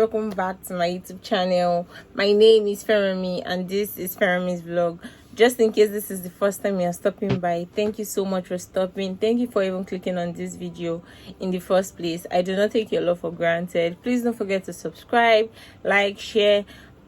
welcome back to my YouTube channel. My name is Fermi and this is Fermi's vlog. Just in case this is the first time you're stopping by, thank you so much for stopping. Thank you for even clicking on this video in the first place. I do not take your love for granted. Please don't forget to subscribe, like, share,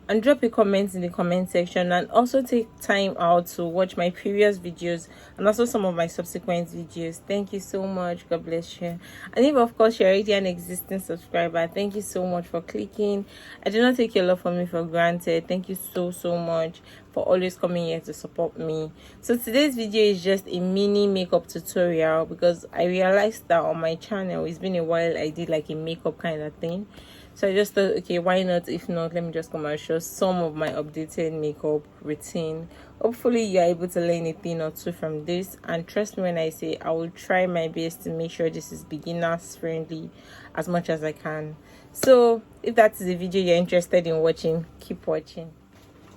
and drop a comment in the comment section, and also take time out to watch my previous videos and also some of my subsequent videos. Thank you so much. God bless you. And if of course you're already an existing subscriber, thank you so much for clicking. I do not take your love for me for granted. Thank you so much for always coming here to support me. So today's video is just a mini makeup tutorial because I realized that on my channel it's been a while I did like a makeup kind of thing. So I just thought, okay, why not? If not, let me just come and show some of my updated makeup routine. Hopefully you're able to learn a thing or two from this, and trust me when I say I will try my best to make sure this is beginners friendly as much as I can. So if that is a video you're interested in watching, keep watching.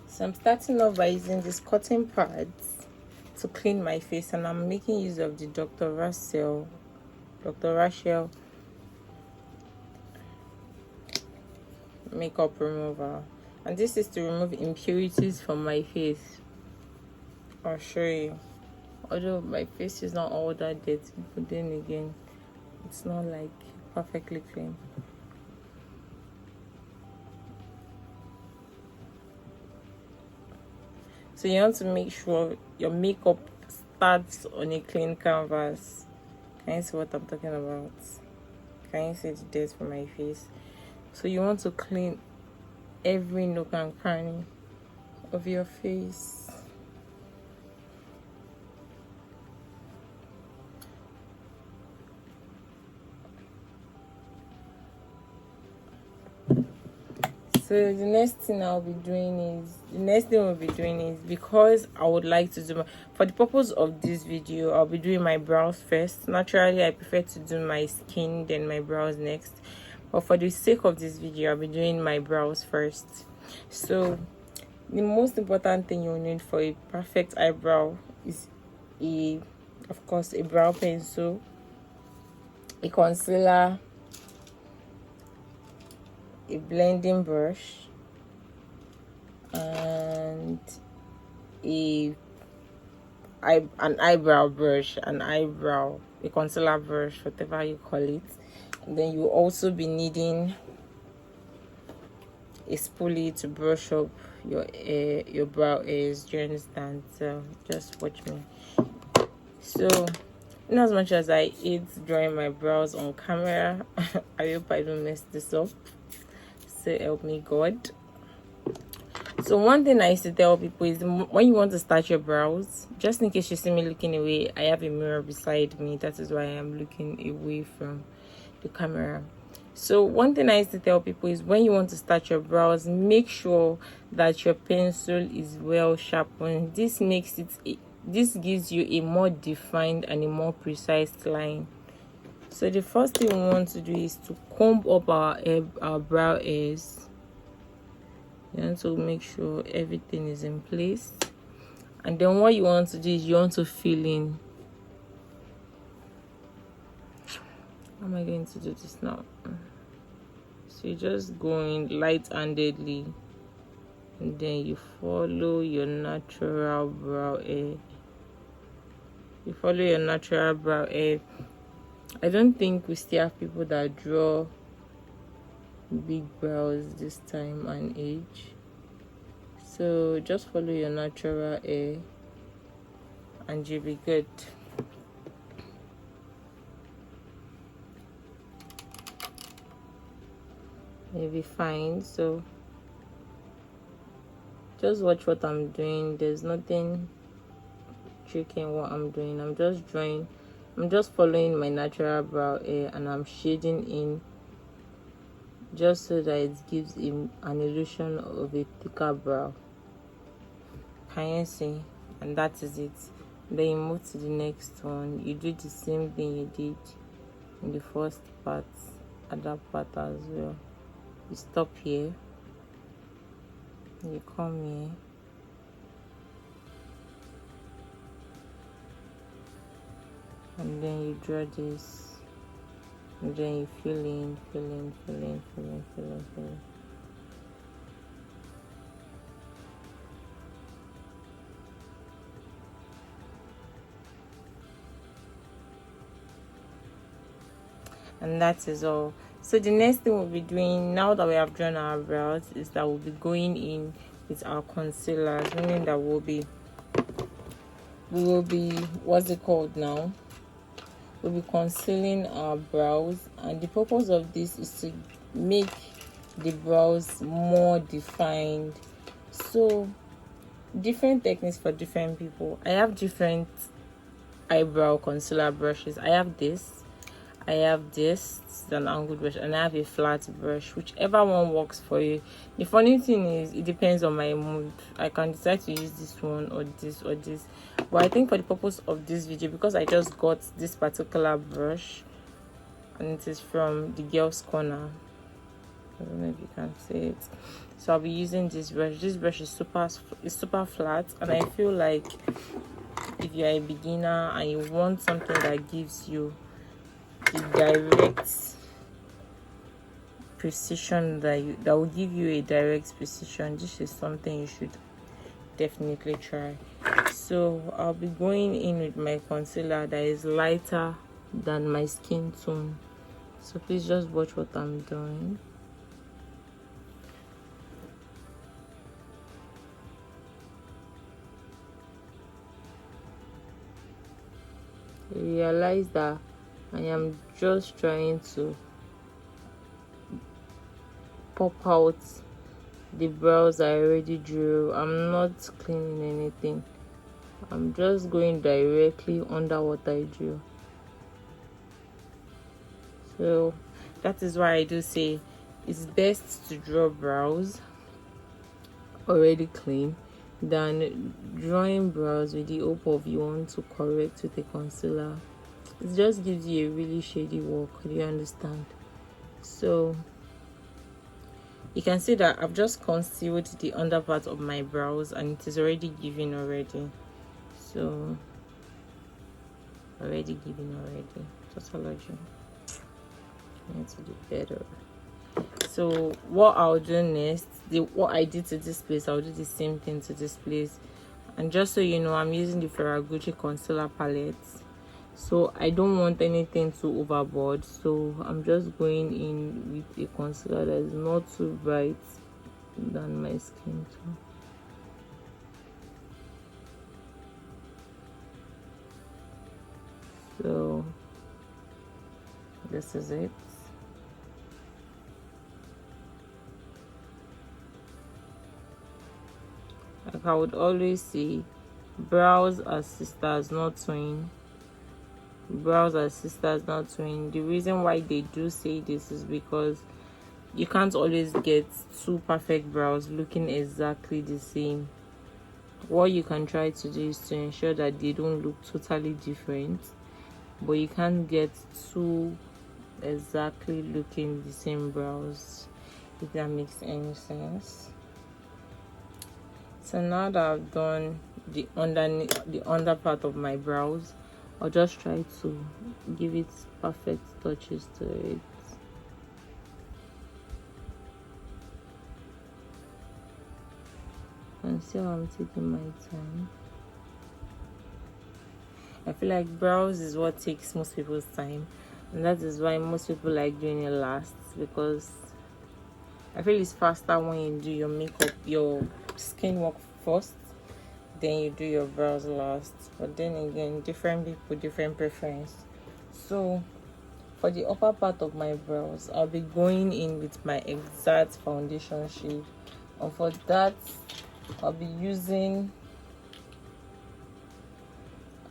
So I'm starting off by using these cotton pads to clean my face, and I'm making use of the Dr. Rachel makeup remover, and this is to remove impurities from my face. I'll show you. Although my face is not all that dirty, but then again it's not like perfectly clean. So you want to make sure your makeup starts on a clean canvas. Can you see what I'm talking about? Can you see the dirt from my face? So you want to clean every nook and cranny of your face. So the next thing we'll be doing is, because I would like to do for the purpose of this video, I'll be doing my brows first. Naturally I prefer to do my skin then my brows next, but for the sake of this video I'll be doing my brows first. So the most important thing you'll need for a perfect eyebrow is of course a brow pencil, a concealer, a blending brush, and an eyebrow brush, a concealer brush, whatever you call it. And then you'll also be needing a spoolie to brush up your brow hairs. Do you understand? So just watch me. So in as much as I hate drawing my brows on camera, I hope I don't mess this up. So help me God. So one thing I used to tell people is, when you want to start your brows, just in case you see me looking away, I have a mirror beside me. That is why I am looking away from the camera. So one thing I used to tell people is, when you want to start your brows, make sure that your pencil is well sharpened. This gives you a more defined and a more precise line. So the first thing we want to do is to comb up our brow hairs. You want to make sure everything is in place, and then what you want to do is you want to fill in. How am I going to do this now? So you just go in light-handedly, and then you follow your natural brow hair. I don't think we still have people that draw big brows this time and age. So just follow your natural hair and you'll be good. You'll be fine. So just watch what I'm doing. There's nothing tricky in what I'm doing. I'm just following my natural brow hair, and I'm shading in just so that it gives him an illusion of a thicker brow. Can you see? And that is it. Then you move to the next one. You do the same thing you did in the first part at that part as well. You stop here, you come here, and then you draw this and then you fill in, fill in, fill in, fill in, fill in, fill in. And that is all. So the next thing we'll be doing, now that we have drawn our brows, is that we'll be going in with our concealers, meaning that we will be what's it called now, we'll be concealing our brows. And the purpose of this is to make the brows more defined. So different techniques for different people. I have different eyebrow concealer brushes. I have this, it's an angled brush, and I have a flat brush. Whichever one works for you. The funny thing is, it depends on my mood. I can decide to use this one or this or this, but I think for the purpose of this video, because I just got this particular brush and it is from the Girls Corner, I don't know if you can see it, so I'll be using this brush. This brush is super flat, and I feel like if you're a beginner and you want something that gives you the direct precision, that will give you a direct precision, this is something you should definitely try. So I'll be going in with my concealer that is lighter than my skin tone, so please just watch what I'm doing. Realize that I am just trying to pop out the brows I already drew. I'm not cleaning anything. I'm just going directly under what I drew. So that is why I do say it's best to draw brows already clean than drawing brows with the hope of you want to correct with a concealer. It just gives you a really shady look. Do you understand? So you can see that I've just concealed the under part of my brows, and it is already giving already. So already giving already. Tautology. I need to do better. So what I'll do next, what I did to this place, I'll do the same thing to this place. And just so you know, I'm using the Ferragamo concealer palette, so I don't want anything too overboard. So I'm just going in with a concealer that is not too bright than my skin tone. So this is it. Like I would always say, brows are sisters, not twin. Brows are sisters, not twin. The reason why they do say this is because you can't always get two perfect brows looking exactly the same. What you can try to do is to ensure that they don't look totally different, but you can't get two exactly looking the same brows, if that makes any sense. So now that I've done the under part of my brows, I'll just try to give it perfect touches to it. And see how I'm taking my time. I feel like brows is what takes most people's time, and that is why most people like doing it last, because I feel it's faster when you do your makeup, your skin work first, then you do your brows last. But then again, different people, different preference. So for the upper part of my brows, I'll be going in with my exact foundation shade, and for that I'll be using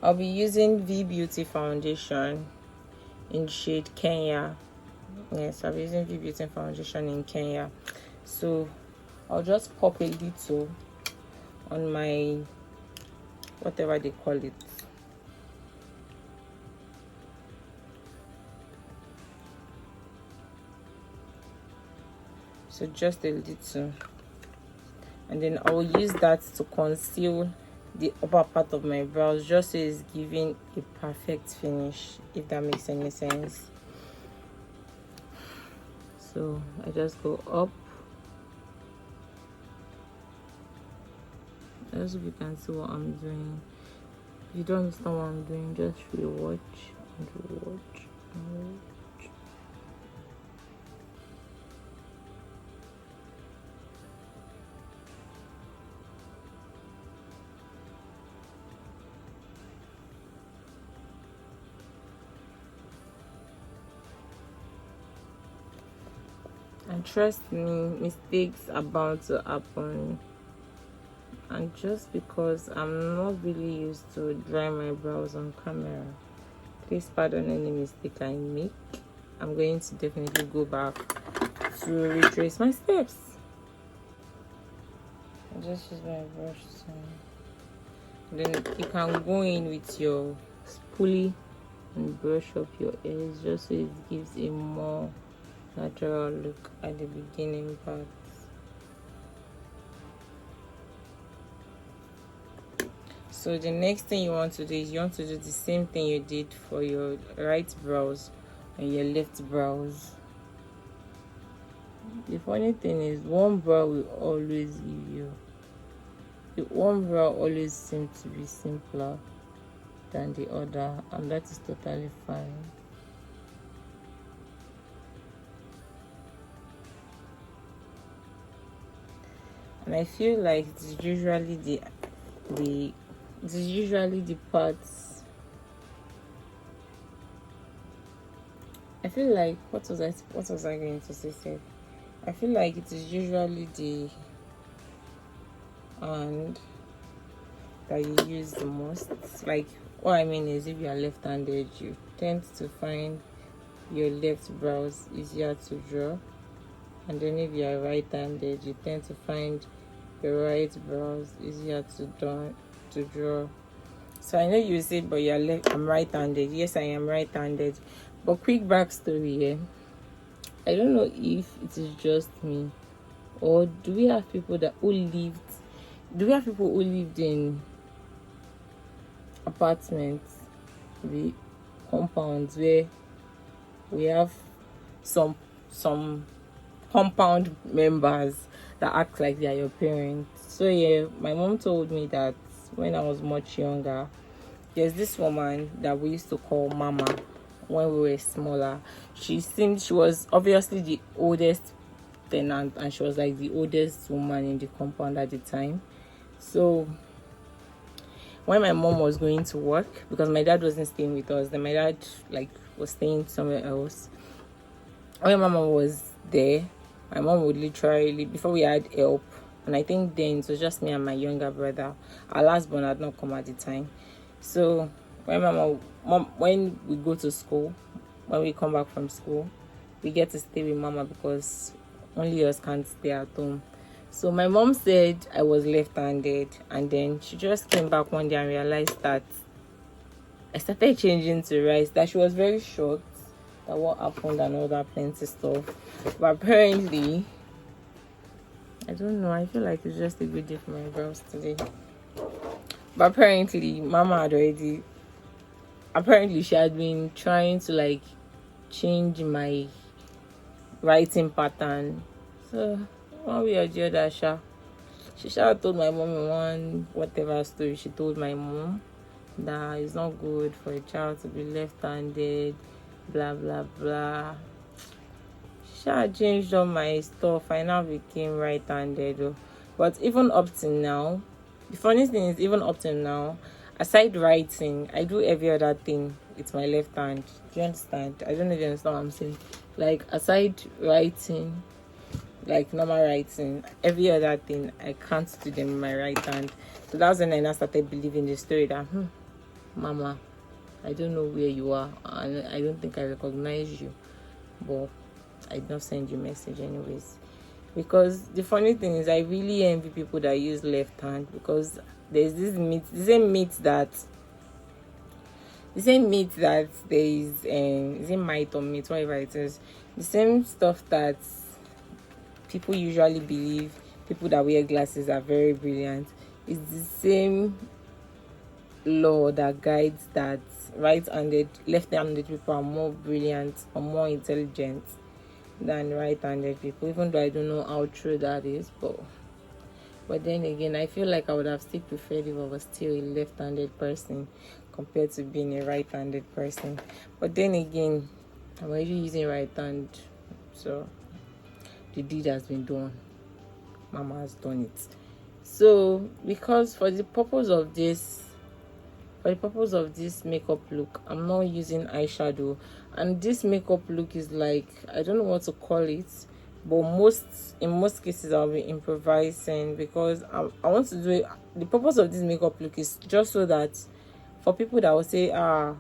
V Beauty foundation in shade Kenya. Yes, I'll be using V Beauty foundation in Kenya. So I'll just pop a little on my, whatever they call it, so just a little, and then I will use that to conceal the upper part of my brows, just so it's giving a perfect finish, if that makes any sense. So I just go up. I hope you can see what I'm doing. If you don't understand what I'm doing, just rewatch and rewatch and rewatch. And trust me, mistakes are bound to happen. And just because I'm not really used to dry my brows on camera, please pardon any mistake I make. I'm going to definitely go back to retrace my steps. I just use my brush. Then you can go in with your spoolie and brush up your ears just so it gives a more natural look at the beginning part. So the next thing you want to do is you want to do the same thing you did for your right brows and your left brows. The funny thing is one brow will always give you, the one brow always seems to be simpler than the other, and that is totally fine. And I feel like it's usually the parts. I feel like what was I going to say? I feel like it is usually the hand that you use the most. Like, what I mean is, if you are left-handed, you tend to find your left brows easier to draw, and then if you are right-handed, you tend to find your right brows easier to draw. So I know you say, but you're left. I'm right-handed. Yes, I am right-handed. But quick backstory here. I don't know if it is just me, or do we have people who lived in apartments, the compounds, where we have some compound members that act like they are your parents. So yeah, my mom told me that when I was much younger, there's this woman that we used to call Mama when we were smaller. She was obviously the oldest tenant, and she was like the oldest woman in the compound at the time. So when my mom was going to work, because my dad wasn't staying with us, then my dad was staying somewhere else. When Mama was there, my mom would literally, before we had help, and I think then it was just me and my younger brother. Our last born had not come at the time. So when we go to school, when we come back from school, we get to stay with Mama because only us can't stay at home. So my mom said I was left-handed, and then she just came back one day and realized that I started changing to right. That she was very shocked at what happened and all that plenty stuff. But apparently, I don't know, I feel like it's just a good day for my brows today. But apparently, Mama she had been trying to change my writing pattern. So one way or the other, she told my mom in one whatever story she told my mom that it's not good for a child to be left-handed, blah blah blah. She changed all my stuff. I now became right-handed. But even up to now, the funny thing is, even up to now, aside writing, I do every other thing with my left hand. Do you understand? I don't know if you understand what I'm saying. Like, aside writing, like normal writing, every other thing I can't do them in my right hand. So that's when I now started believing the story that Mama, I don't know where you are, and I don't think I recognize you, but I don't send you message anyways. Because the funny thing is, I really envy people that use left hand, because there's this myth, the same myth that there is it might or myth, whatever it is, the same stuff that people usually believe people that wear glasses are very brilliant. It's the same law that guides that left-handed people are more brilliant or more intelligent than right-handed people, even though I don't know how true that is. But then again, I feel like I would have still preferred if I was still a left-handed person compared to being a right-handed person. But then again, I'm already using right hand, so the deed has been done. Mama has done it. So because for the purpose of this makeup look, I'm not using eyeshadow, and this makeup look is like, I don't know what to call it, but in most cases I'll be improvising, because I want to do it. The purpose of this makeup look is just so that for people that will say, I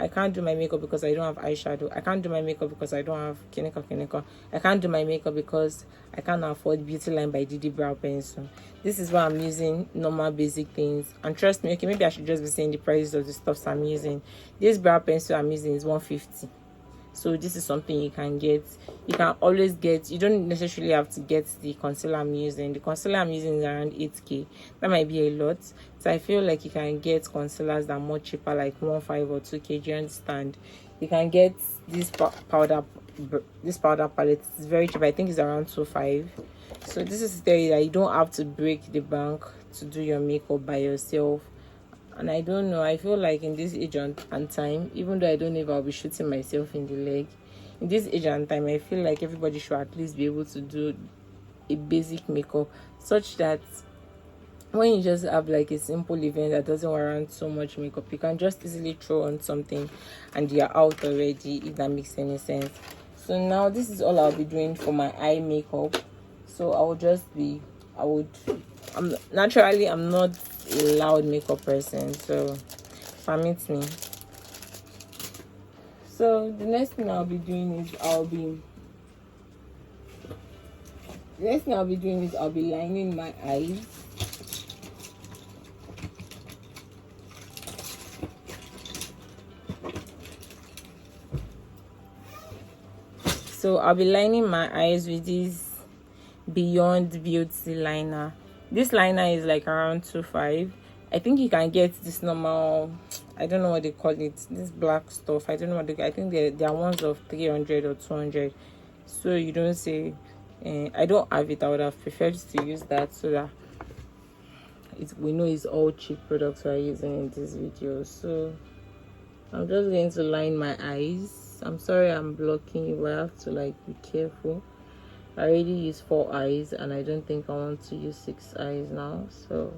can't do my makeup because I don't have eyeshadow, I can't do my makeup because I don't have kineka, I can't do my makeup because I can't afford Beauty Line by Didi brow pencil. This is why I'm using normal basic things. And trust me, okay, maybe I should just be saying the prices of the stuffs I'm using. This brow pencil I'm using is 150. So this is something you can get. You can always get, you don't necessarily have to get the concealer I'm using. The concealer I'm using is around 8k. That might be a lot. So I feel like you can get concealers that are more cheaper, like 1.5 or 2k. Do you understand? You can get this powder palette. It's very cheap. I think it's around 2.5. So this is to tell you that you don't have to break the bank to do your makeup by yourself. And I don't know, I feel like in this age and time, even though I don't know if I'll be shooting myself in the leg, in this age and time, I feel like everybody should at least be able to do a basic makeup, such that when you just have like a simple event that doesn't warrant so much makeup, you can just easily throw on something and you're out already, if that makes any sense. So now this is all I'll be doing for my eye makeup. So I'm not a loud makeup person, so permit me. So the next thing I'll be doing is I'll be lining my eyes. So I'll be lining my eyes with this Beyond Beauty liner. This liner is like around 2.5. I think you can get this normal, I don't know what they call it, this black stuff. I don't know what I think they are ones of 300 or 200. So you don't say, I don't have it. I would have preferred to use that so that we know it's all cheap products we're using in this video. So I'm just going to line my eyes. I'm sorry I'm blocking you, but I have to like be careful. I already used 4 eyes and I don't think I want to use 6 eyes now, so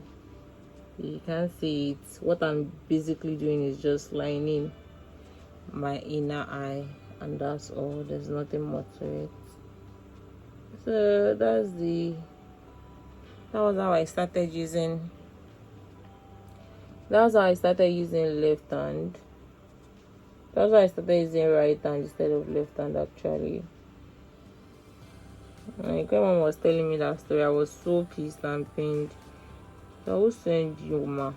you can see it. What I'm basically doing is just lining my inner eye, and that's all. There's nothing more to it. So that was how I started using left hand. That's why I started using right hand instead of left hand, actually. My grandma was telling me that story. I was so pissed and pained. So I will send you, ma.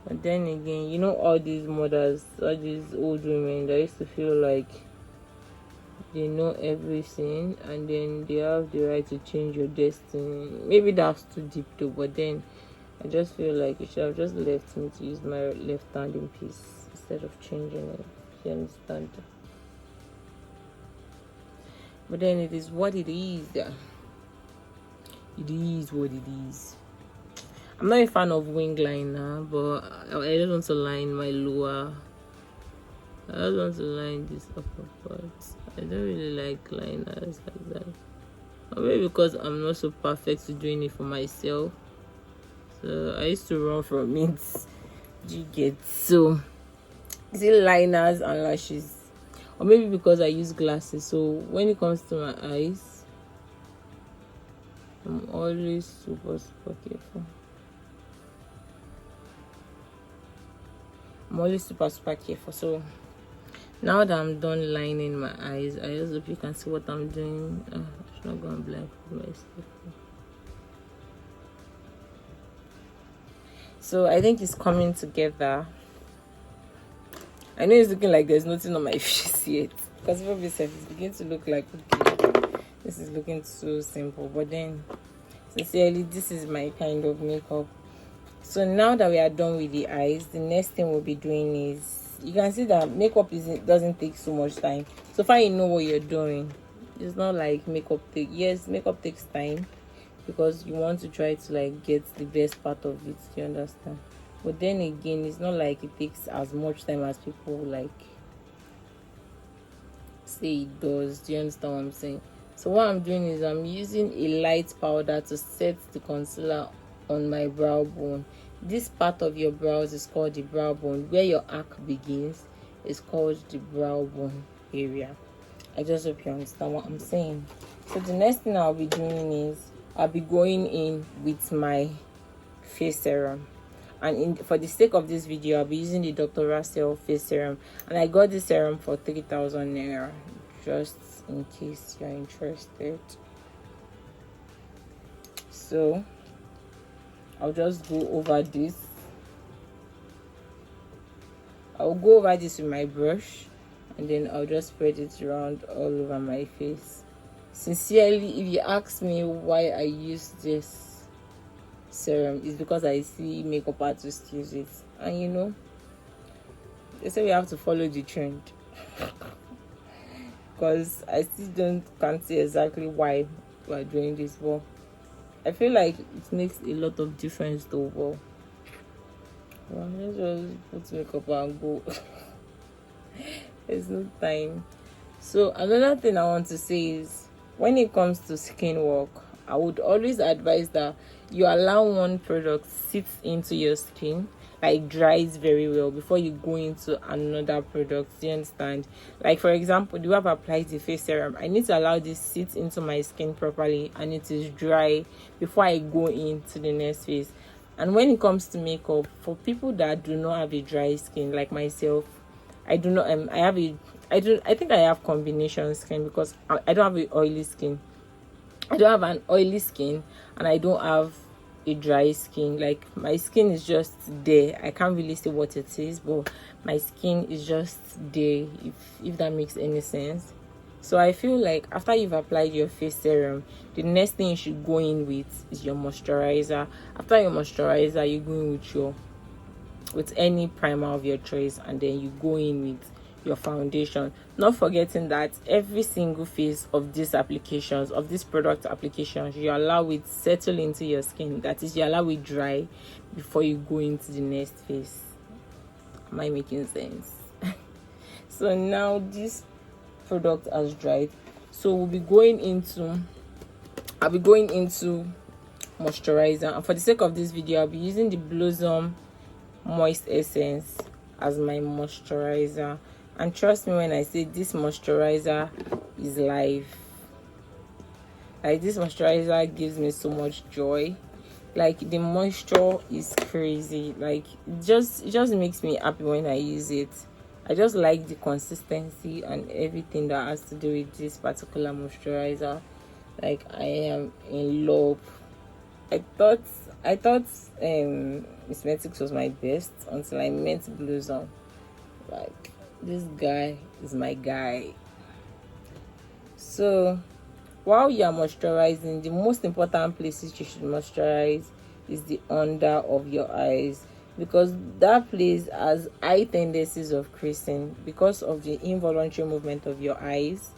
But then again, you know, all these mothers, all these old women, they used to feel like they know everything and then they have the right to change your destiny. Maybe that's too deep though, but then I just feel like you should have just left me to use my left hand in peace instead of changing it. You understand? But then it is what it is. It is what it is. I'm not a fan of wing liner, but I just want to line my lower. I just want to line this upper part. I don't really like liners like that. Or maybe because I'm not so perfect to doing it for myself. So I used to run from it. Do you get? So is it liners and lashes? Or maybe because I use glasses, so when it comes to my eyes, I'm always super careful. So now that I'm done lining my eyes, I just hope you can see what I'm doing. I'm not gonna blindfold myself. So I think it's coming together. I know it's looking like there's nothing on my face yet, because from this it's beginning to look like, okay, this is looking so simple, but then sincerely, this is my kind of makeup. So now that we are done with the eyes, the next thing we'll be doing is, you can see that makeup doesn't take so much time. So far you know what you're doing. It's not like yes, makeup takes time, because you want to try to like get the best part of it. Do you understand? But then again, it's not like it takes as much time as people like say it does. Do you understand what I'm saying? So what I'm doing is I'm using a light powder to set the concealer on my brow bone. This part of your brows is called the brow bone. Where your arc begins is called the brow bone area. I just hope you understand what I'm saying. So the next thing I'll be doing is I'll be going in with my face serum. And for the sake of this video, I'll be using the Dr. Russell face serum. And I got this serum for 3,000 naira, just in case you're interested. So I'll just go over this. I'll go over this with my brush, and then I'll just spread it around all over my face. Sincerely, if you ask me why I use this serum, is because I see makeup artists use it, and you know, they say we have to follow the trend. Because I still can't see exactly why we're doing this, but I feel like it makes a lot of difference though. But let's just put makeup and go. There's no time. So another thing I want to say is, when it comes to skin work, I would always advise that you allow one product sit into your skin, like dries very well, before you go into another product. Do you understand? Like for example, do you have applied the face serum? I need to allow this sit into my skin properly and it is dry before I go into the next phase. And when it comes to makeup, for people that do not have a dry skin like myself, I do not I think I have combination skin, because I don't have an oily skin. I don't have an oily skin, and I don't have a dry skin. Like my skin is just there. I can't really say what it is, but my skin is just there, if that makes any sense. So I feel like after you've applied your face serum, the next thing you should go in with is your moisturizer. After your moisturizer, you go in with any primer of your choice, and then you go in with your foundation, not forgetting that every single phase of these applications, of this product applications, you allow it settle into your skin. That is, you allow it dry before you go into the next phase. Am I making sense? So now this product has dried, so I'll be going into moisturizer, and for the sake of this video, I'll be using the Blossom Moist Essence as my moisturizer. And trust me when I say this moisturizer is live. Like, this moisturizer gives me so much joy. Like, the moisture is crazy. Like, it just makes me happy when I use it. I just like the consistency and everything that has to do with this particular moisturizer. Like, I am in love. I thought Cosmetics was my best until I met Blossom. Like, this guy is my guy. So while you are moisturizing, the most important places you should moisturize is the under of your eyes, because that place has high tendencies of creasing because of the involuntary movement of your eyes.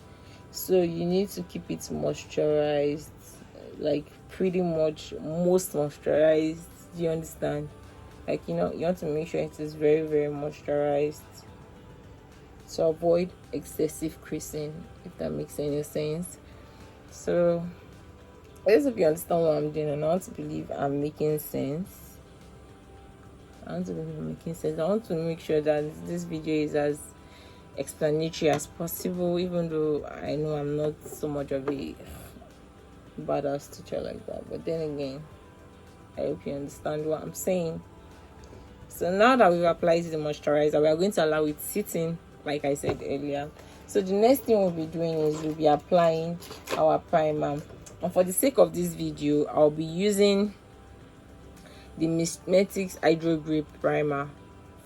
So you need to keep it moisturized, like pretty much most moisturized. Do you understand? Like, you know, you want to make sure it is very, very moisturized to avoid excessive creasing, if that makes any sense. So I just hope you understand what I'm doing, and I want to believe I'm making sense. I want to make sure that this video is as explanatory as possible, even though I know I'm not so much of a badass teacher like that. But then again, I hope you understand what I'm saying. So now that we've applied the moisturizer, we are going to allow it sitting, like I said earlier. So the next thing we'll be doing is we'll be applying our primer. And for the sake of this video, I'll be using the Cosmetics Hydro Grip Primer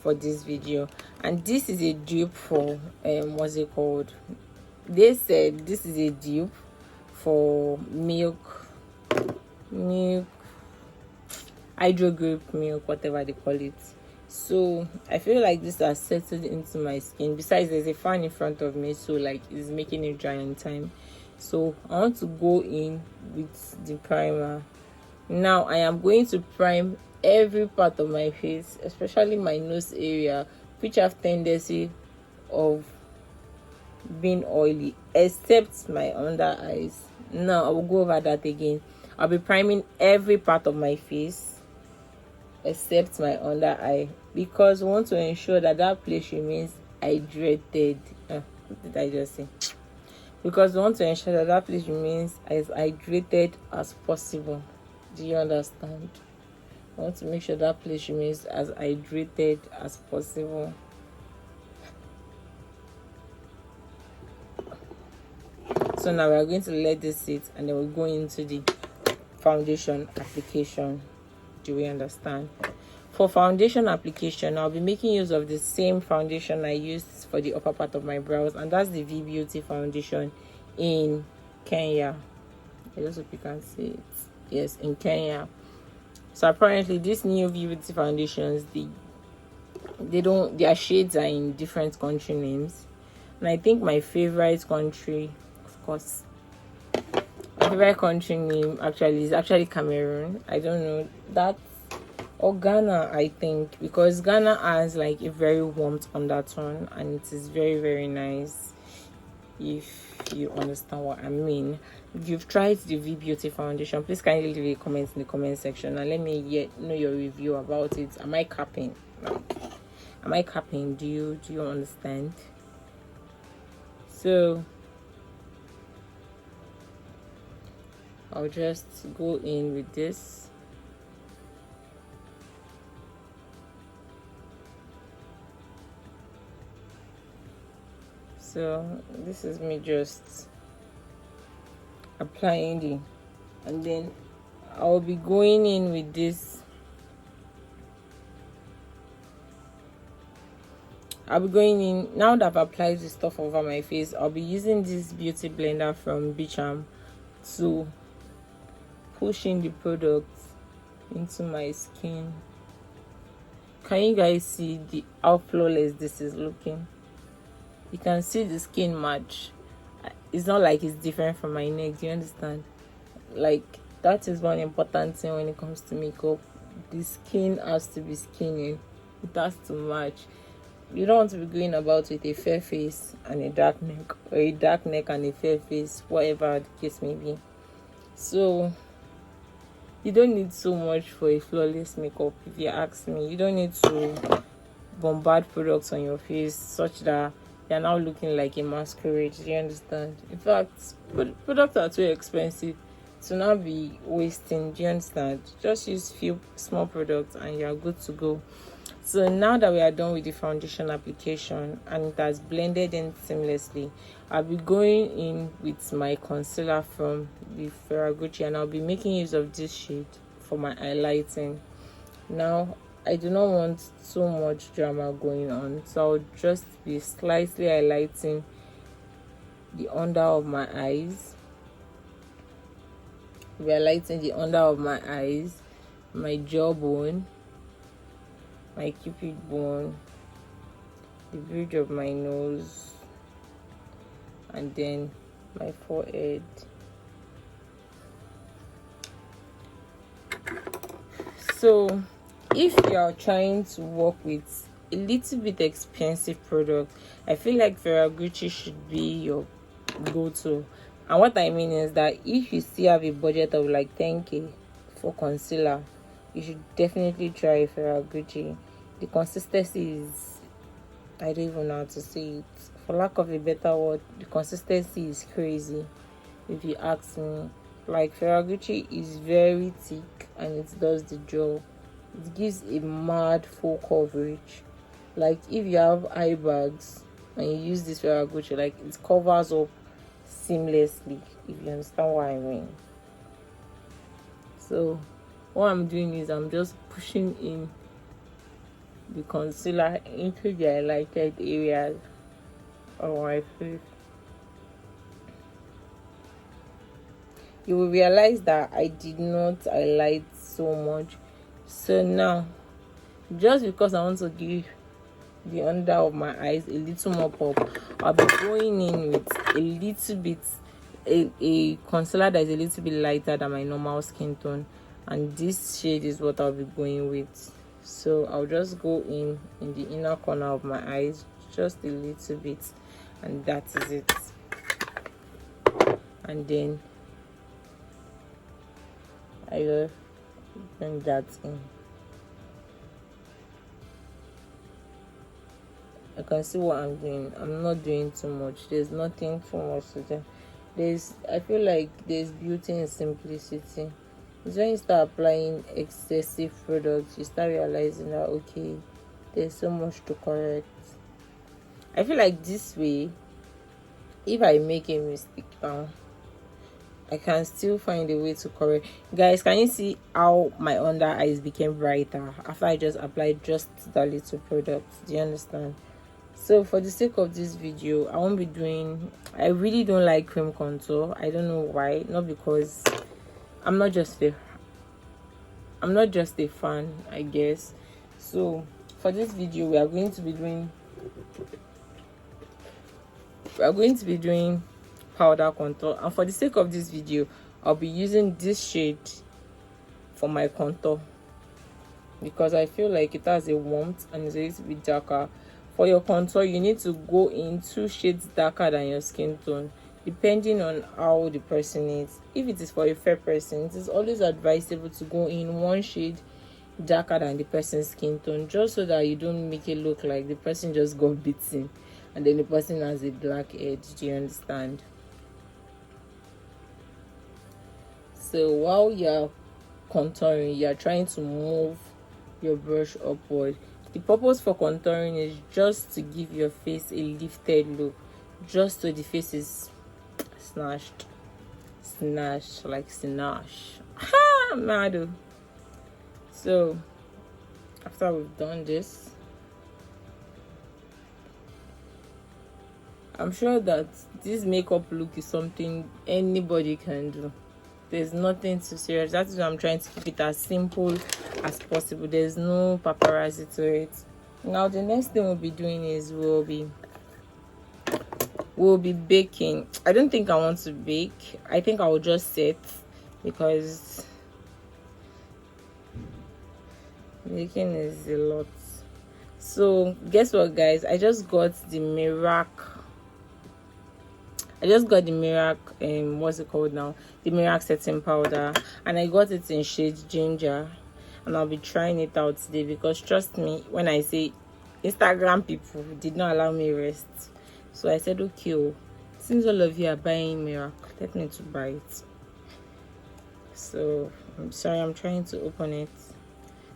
for this video. And this is a dupe for what's it called? They said this is a dupe for milk Hydro Grip milk, whatever they call it. So I feel like this has settled into my skin. Besides, there's a fan in front of me, so like it's making it dry in time. So I want to go in with the primer. Now I am going to prime every part of my face, especially my nose area, which have tendency of being oily, except my under eyes. Now I will go over that again. I'll be priming every part of my face except my under eye, because we want to ensure that that place remains hydrated. What did I just say? Because we want to ensure that that place remains as hydrated as possible. Do you understand? I want to make sure that place remains as hydrated as possible. So now we are going to let this sit, and then we'll go into the foundation application. Do we understand? For foundation application, I'll be making use of the same foundation I used for the upper part of my brows, and that's the V Beauty foundation in Kenya. I just hope you can see it. Yes, in Kenya. So apparently these new V Beauty foundations, their shades are in different country names, and I think my favorite country, of course, my favorite country name is actually Cameroon. I don't know that, or Ghana, I think, because Ghana has like a very warm undertone, and it is very, very nice, if you understand what I mean. If you've tried the V Beauty foundation, please kindly leave a comment in the comment section and let me know your review about it. Am I capping? Am I capping? Do you understand? So I'll just go in with this. So this is me just applying the, and then I'll be going in with this. I'll be going in now that I've applied this stuff over my face. I'll be using this beauty blender from Bicham to push in the product into my skin. Can you guys see how flawless this is looking? You can see the skin match. It's not like it's different from my neck. Do you understand? Like, that is one important thing when it comes to makeup. The skin has to be skinny. It has to match. You don't want to be going about with a fair face and a dark neck, or a dark neck and a fair face, whatever the case may be. So you don't need so much for a flawless makeup, if you ask me. You don't need to bombard products on your face such that you're now looking like a masquerade. Do you understand? In fact, products are too expensive to now be wasting. Do you understand? Just use few small products and you're good to go. So now that we are done with the foundation application and it has blended in seamlessly, I'll be going in with my concealer from the Ferragamo, and I'll be making use of this shade for my highlighting. Now I do not want so much drama going on, so I'll just be slightly highlighting the under of my eyes. We're highlighting the under of my eyes, my jawbone, my cupid bone, the bridge of my nose, and then my forehead. So if you are trying to work with a little bit expensive product, I feel like Ferragamo should be your go-to. And what I mean is that if you still have a budget of like 10k for concealer, you should definitely try Ferragamo. The consistency is, I don't even know how to say it, for lack of a better word, the consistency is crazy, if you ask me. Like, Ferragamo is very thick and it does the job. It gives a mad full coverage. Like, if you have eye bags and you use this Ferragamo, like, it covers up seamlessly, if you understand what I mean. So what I'm doing is I'm just pushing in the concealer into the highlighted areas of my face. You will realize that I did not highlight so much. So now, just because I want to give the under of my eyes a little more pop, I'll be going in with a little bit, a concealer that is a little bit lighter than my normal skin tone, and this shade is what I'll be going with. So I'll just go in the inner corner of my eyes, just a little bit, and that is it. And then I will bring that in. I can see what I'm doing. I'm not doing too much. There's nothing too much to do. I feel like there's beauty in simplicity. It's when you start applying excessive products, you start realizing that okay, there's so much to correct. I feel like this way, if I make a mistake now, I can still find a way to correct. Guys, can you see how my under eyes became brighter after I just applied just that little product? Do you understand? So for the sake of this video, I won't be doing, I really don't like cream contour. I don't know why. Not because I'm not just a fan, I guess. So for this video, we are going to be doing powder contour, and for the sake of this video, I'll be using this shade for my contour because I feel like it has a warmth and it's a little bit darker. For your contour, you need to go in 2 shades darker than your skin tone, depending on how the person is. If it is for a fair person, it is always advisable to go in 1 shade darker than the person's skin tone, just so that you don't make it look like the person just got beaten and then the person has a black edge. Do you understand? So while you're contouring, you're trying to move your brush upward. The purpose for contouring is just to give your face a lifted look, just so the face is snatched, like snatch. Ha, mad. So after we've done this, I'm sure that this makeup look is something anybody can do. There's nothing too serious. That is why I'm trying to keep it as simple as possible. There's no paparazzi to it. Now the next thing we'll be doing is we'll be baking. I don't think I want to bake. I think I will just set, because baking is a lot. So guess what, guys? I just got the Mirac, what's it called now? The Mirac setting powder, and I got it in shade ginger, and I'll be trying it out today because trust me when I say Instagram people did not allow me rest. So I said, okay, since all of you are buying Mirac, let me to buy it. So I'm sorry, I'm trying to open it.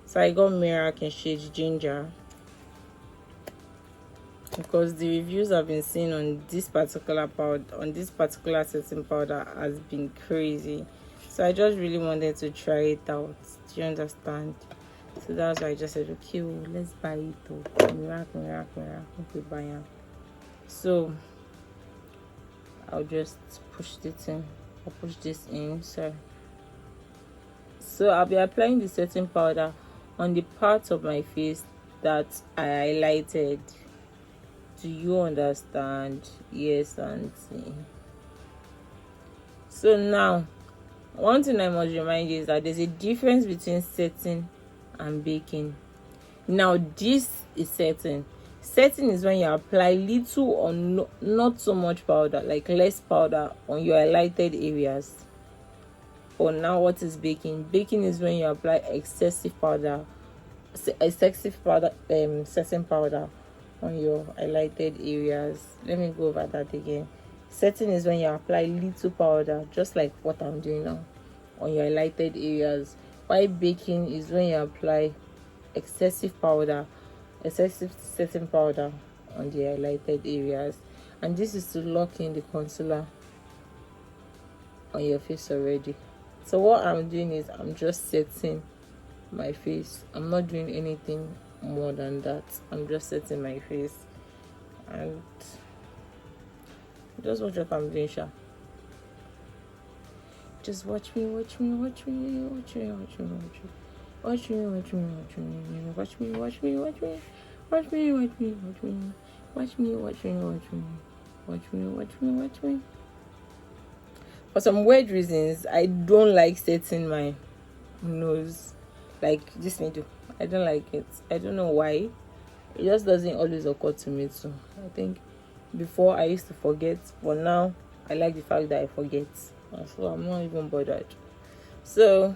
So I got Mirac in shade ginger because the reviews I've been seeing on this particular setting powder has been crazy. So I just really wanted to try it out. Do you understand? So that's why I just said, okay, let's buy it. Mirac, okay, buy it. So I'll just push this in. I'll push this in. So I'll be applying the setting powder on the part of my face that I highlighted. Do you understand? Yes, auntie. So now, one thing I must remind you is that there's a difference between setting and baking. Now this is setting. Setting is when you apply little or not so much powder, like less powder on your highlighted areas. Or now what is baking? Baking is when you apply excessive powder, setting powder on your highlighted areas. Let me go over that again. Setting is when you apply little powder, just like what I'm doing now, on your highlighted areas. While baking is when you apply excessive setting powder on the highlighted areas, and this is to lock in the concealer on your face already. So what I'm doing is I'm just setting my face. I'm not doing anything more than that. I'm just setting my face, and just watch what I'm doing, Sha. Just watch me. Watch me. for some weird reasons, I don't like setting my nose like this middle. I don't like it. I don't know why. It just doesn't always occur to me too. I think before I used to forget, but now I like the fact that I forget, so I'm not even bothered. So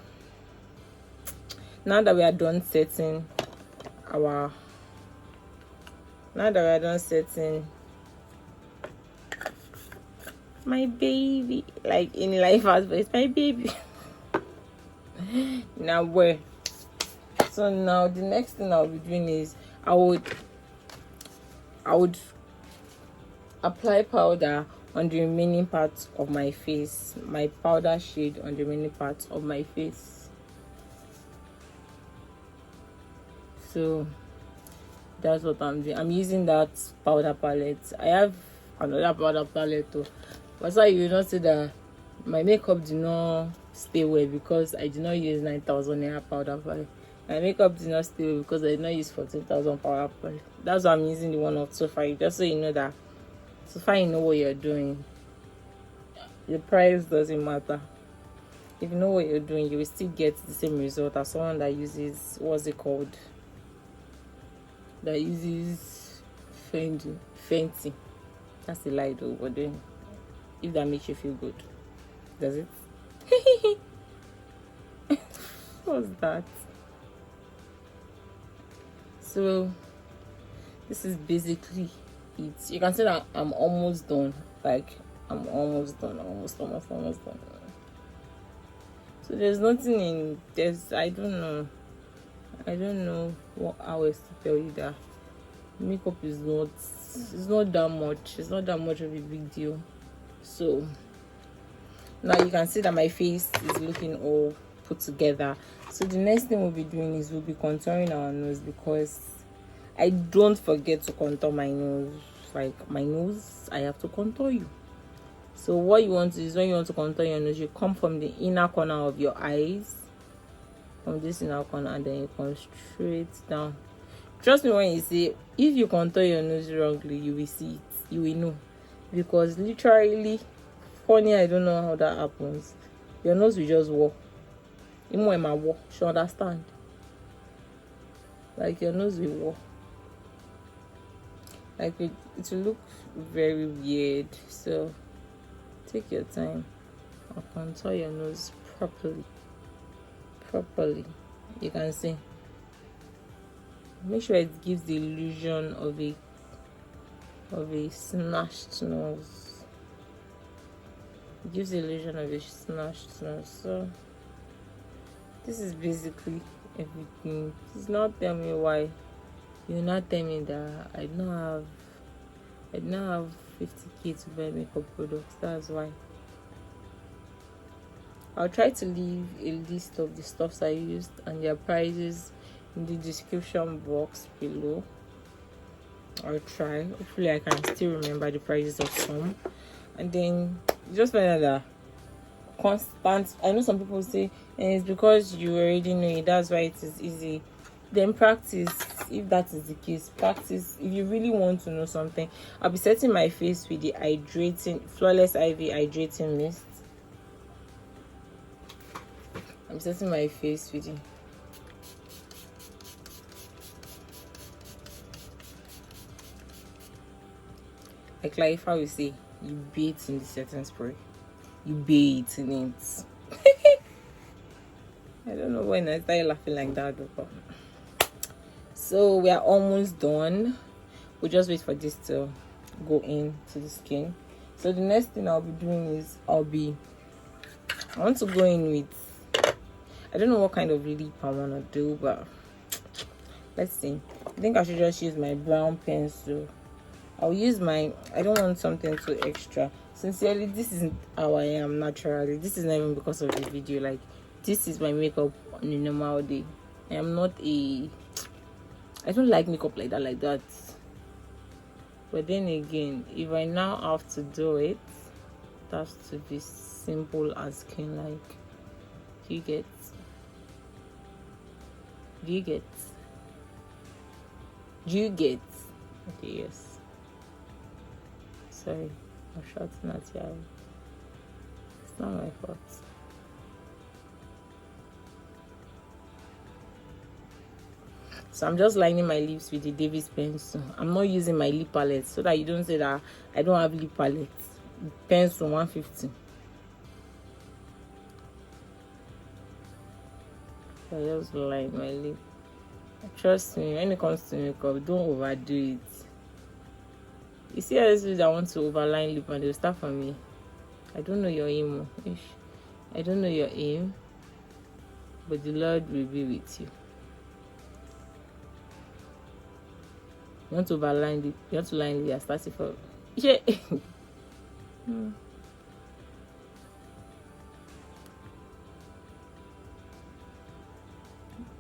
now that we are done setting our my baby, like in life as well, it's my baby. Now where? So now the next thing I'll be doing is I would apply powder on the remaining parts of my face, my powder shade on the remaining parts of my face. So that's what I'm doing. I'm using that powder palette. I have another powder palette too, but so you will not see that my makeup did not stay well because I did not use 9,000 naira powder palette. My makeup did not stay well because I did not use 14,000 powder palette. That's why I'm using the one of so far, just so you know that so far you know what you're doing. The price doesn't matter. If you know what you're doing, you will still get the same result as someone that uses, what's it called, that uses Fenty. That's a lie though, but then if that makes you feel good, does it? What's that? So this is basically it. You can see that I'm almost done. Like I'm almost done. Almost done. So there's nothing in this. I don't know what how else to tell you that makeup is not, it's not that much. It's not that much of a big deal. So now you can see that my face is looking all put together. So the next thing we'll be doing is we'll be contouring our nose, because I don't forget to contour my nose. Like my nose, I have to contour you. So what you want to do is, when you want to contour your nose, you come from the inner corner of your eyes, from this inner corner, and then you come straight down. Trust me when you say, if you contour your nose wrongly, you will see it. You will know, because literally, funny, I don't know how that happens. Your nose will just walk. Even when my walk, you understand? Like your nose will walk. Like it will look very weird. So take your time and contour your nose properly. You can see. Make sure it gives the illusion of a snatched nose. It gives the illusion of a snatched nose. So this is basically everything. Please not tell me why. You're not telling me that I don't have 50k to buy makeup products. That's why. I'll try to leave a list of the stuffs I used and their prices in the description box below. I'll try. Hopefully I can still remember the prices of some. And then just find out that constant, I know some people say, and it's because you already know it, that's why it is easy. Then practice. If that is the case, practice. If you really want to know something, I'll be setting my face with the Flawless Ivy hydrating mist. I'm setting my face with it. Like if I will say, you bathe in the setting spray, you bathe in it. I don't know when I started laughing like that, but so we are almost done. We'll just wait for this to go into the skin. So the next thing I'll be doing is I want to go in with, I don't know what kind of lip I want to do, but let's see. I think I should just use my brown pencil. I'll use I don't want something too extra. Sincerely, this isn't how I am naturally. This is not even because of this video. Like, this is my makeup on a normal day. I am not I don't like makeup like that. But then again, if I now have to do it, it has to be simple as skin like. Do you get? Okay, yes. Sorry, I'm shouting at you. It's not my fault. So I'm just lining my lips with the Davis pencil. I'm not using my lip palette, so that you don't say that I don't have lip palette. Pencil 150. I just line my lip. Trust me, when it comes to makeup, don't overdo it. You see how this I want to overline lip and they'll start from me. I don't know your aim. I don't know your aim, but the Lord will be with you. You want to overline it, you want to line it, you're starting from. Yeah.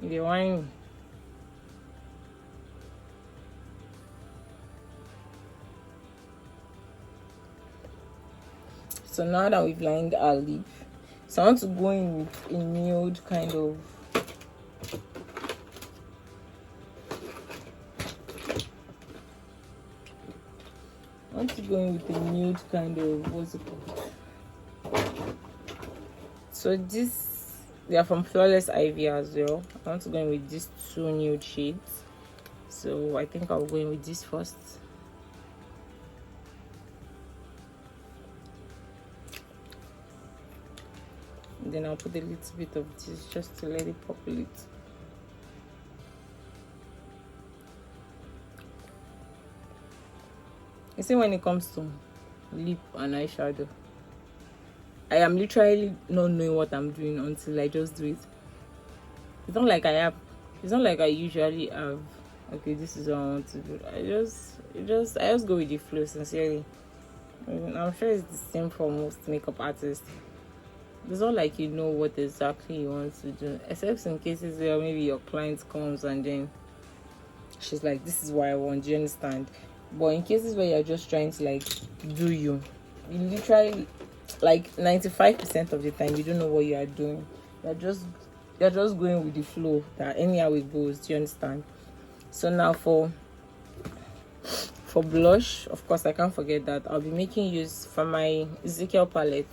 The wine. So now that we've lined our lip, so I want to go in with a nude kind of what's it called? So this, they are from Flawless Ivy as well. I want to go in with these two nude shades. So I think I'll go in with this first. Then I'll put a little bit of this just to let it populate. You see, when it comes to lip and eyeshadow, I am literally not knowing what I'm doing until I just do it. It's not like I usually have, okay, this is what I want to do. I just go with the flow, sincerely. I'm sure it's the same for most makeup artists. It's not like you know what exactly you want to do, except in cases where maybe your client comes and then she's like, this is what I want, do you understand? But in cases where you're just trying to like do you literally, like 95% of the time, you don't know what you are doing. You're just going with the flow, that anyhow it goes, do you understand? So now for blush, of course I can't forget that I'll be making use, for my Ezekiel palette,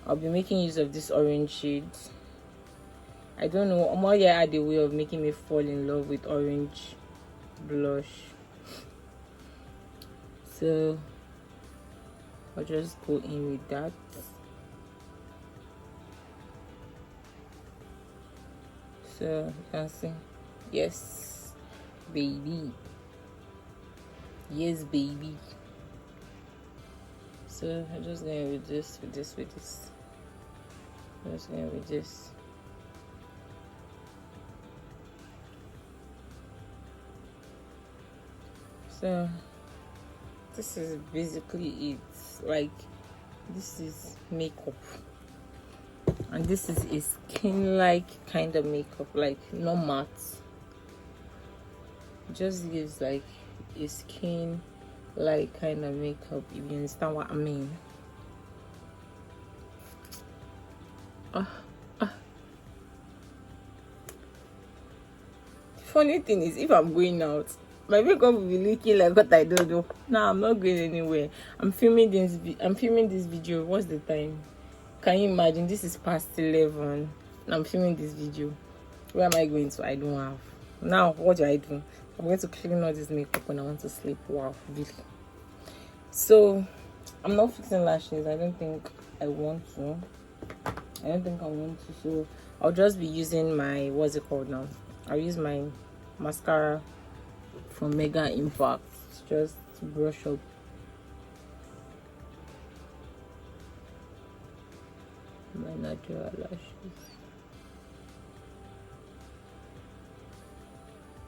I'll be making use of this orange shade. I don't know, Omoya had a way of making me fall in love with orange blush. So I'll just go in with that. So you can see, yes, baby. Yes, baby. So I'm just going with this. I'm just going with this. So this is basically it. Like, this is makeup, and this is a skin-like kind of makeup, like not matte. It just gives like a skin like kind of makeup, if you understand what I mean. Funny thing is, if I'm going out, my makeup will be looking like what I don't do. No, I'm not going anywhere. I'm filming this video. What's the time? Can you imagine? This is past 11 and I'm filming this video. Where am I going to? I don't have. Now what do I do? I'm going to clean all this makeup when I want to sleep. Wow, really. So I'm not fixing lashes. I don't think I want to. So I'll just be using my, what's it called now? I'll use my mascara from Mega Impact just to brush up my natural lashes.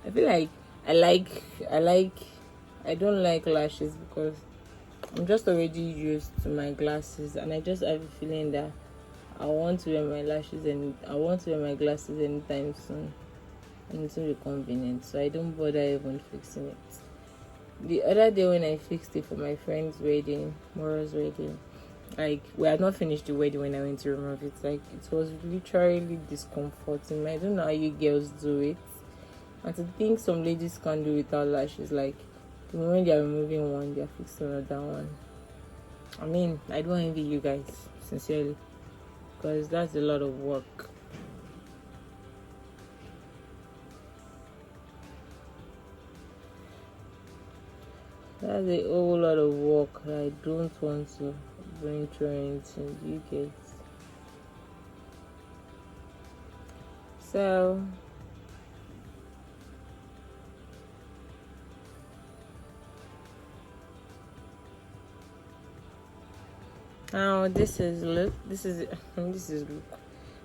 I feel like I don't like lashes because I'm just already used to my glasses, and I just have a feeling that I want to wear my lashes and I want to wear my glasses anytime soon, and it will be convenient, so I don't bother even fixing it. The other day when I fixed it for my friend's wedding, Mora's wedding, like, we had not finished the wedding when I went to remove it. Like, it was literally discomforting. I don't know how you girls do it, and to think some ladies can't do without lashes. Like, the moment they are removing one, they are fixing another one. I mean, I don't envy you guys, sincerely. because that's a lot of work. That's a whole lot of work that I don't want to venture into. You get. So now this is look. This is look.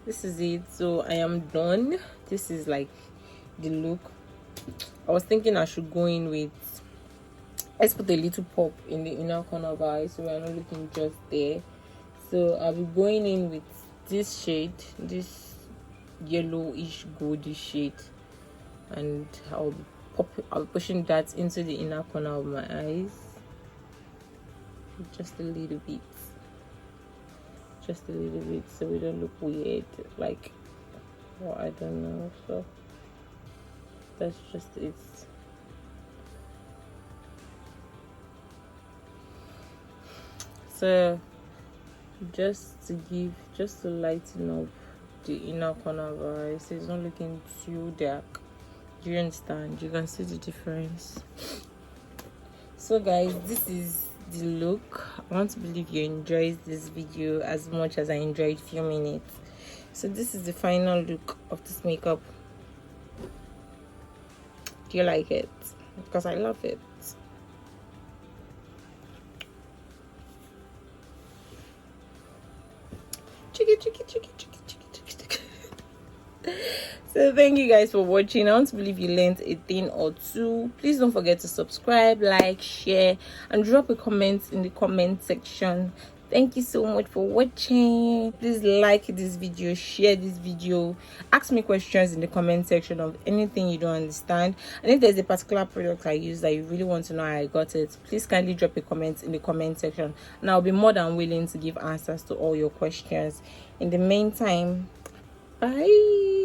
This is it. So I am done. This is like the look. I was thinking I should go in with, let's put a little pop in the inner corner of our eyes so we're not looking just there. So I'll be going in with this shade, this yellowish goldish shade, and I'll be pushing that into the inner corner of my eyes, just a little bit, so we don't look weird, like, well, I don't know. So that's just it. So just to lighten up the inner corner of our eyes so it's not looking too dark. Do you understand? You can see the difference. So guys, this is the look. I want to believe you enjoyed this video as much as I enjoyed filming it. So this is the final look of this makeup. Do you like it? Because I love it. So thank you guys for watching. I want to believe you learned a thing or two. Please don't forget to subscribe, like, share, and drop a comment in the comment section. Thank you so much for watching. Please like this video, share this video, ask me questions in the comment section of anything you don't understand, and if there's a particular product I use that you really want to know how I got it, please kindly drop a comment in the comment section and I'll be more than willing to give answers to all your questions. In the meantime, bye.